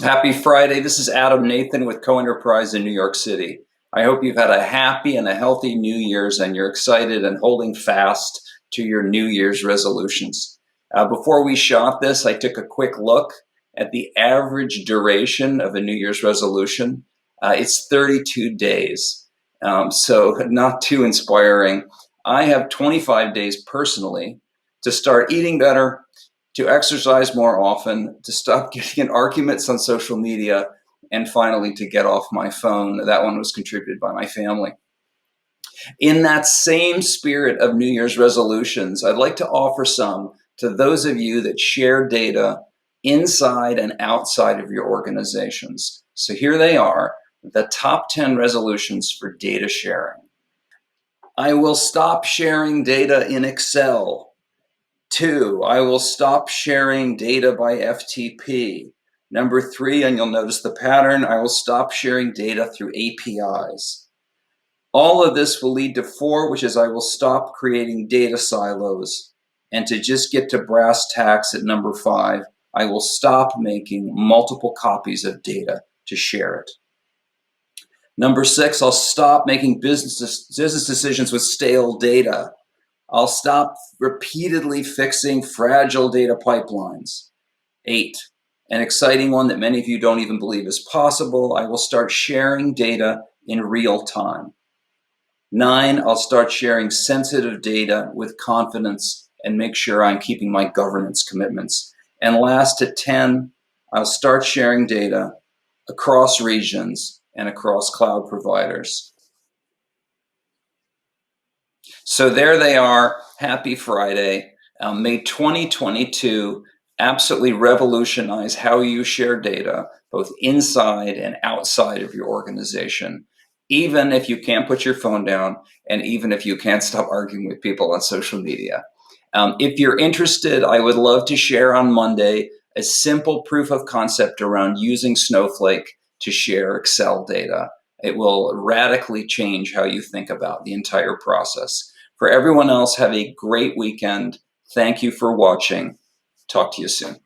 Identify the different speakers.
Speaker 1: Happy Friday. This is Adam Nathan with Co-Enterprise in New York City. I hope you've had a happy and a healthy New Year's and you're excited and holding fast to your New Year's resolutions. Before we shot this, I took a quick look at the average duration of a New Year's resolution. It's 32 days, so not too inspiring. I have 25 days personally to start eating better, to exercise more often, to stop getting in arguments on social media, and finally to get off my phone. That one was contributed by my family. In that same spirit of New Year's resolutions, I'd like to offer some to those of you that share data inside and outside of your organizations. So here they are, the top 10 resolutions for data sharing. I will stop sharing data in Excel. 2, I will stop sharing data by FTP. Number 3, and you'll notice the pattern, I will stop sharing data through APIs. All of this will lead to 4, which is I will stop creating data silos. And to just get to brass tacks at number 5, I will stop making multiple copies of data to share it. Number 6, I'll stop making business decisions with stale data. I'll stop repeatedly fixing fragile data pipelines. 8, an exciting one that many of you don't even believe is possible, I will start sharing data in real time. 9, I'll start sharing sensitive data with confidence and make sure I'm keeping my governance commitments. And last, at 10, I'll start sharing data across regions and across cloud providers. So there they are. Happy Friday. May 2022 absolutely revolutionize how you share data, both inside and outside of your organization, even if you can't put your phone down and even if you can't stop arguing with people on social media. If you're interested, I would love to share on Monday a simple proof of concept around using Snowflake to share Excel data. It will radically change how you think about the entire process. For everyone else, have a great weekend. Thank you for watching. Talk to you soon.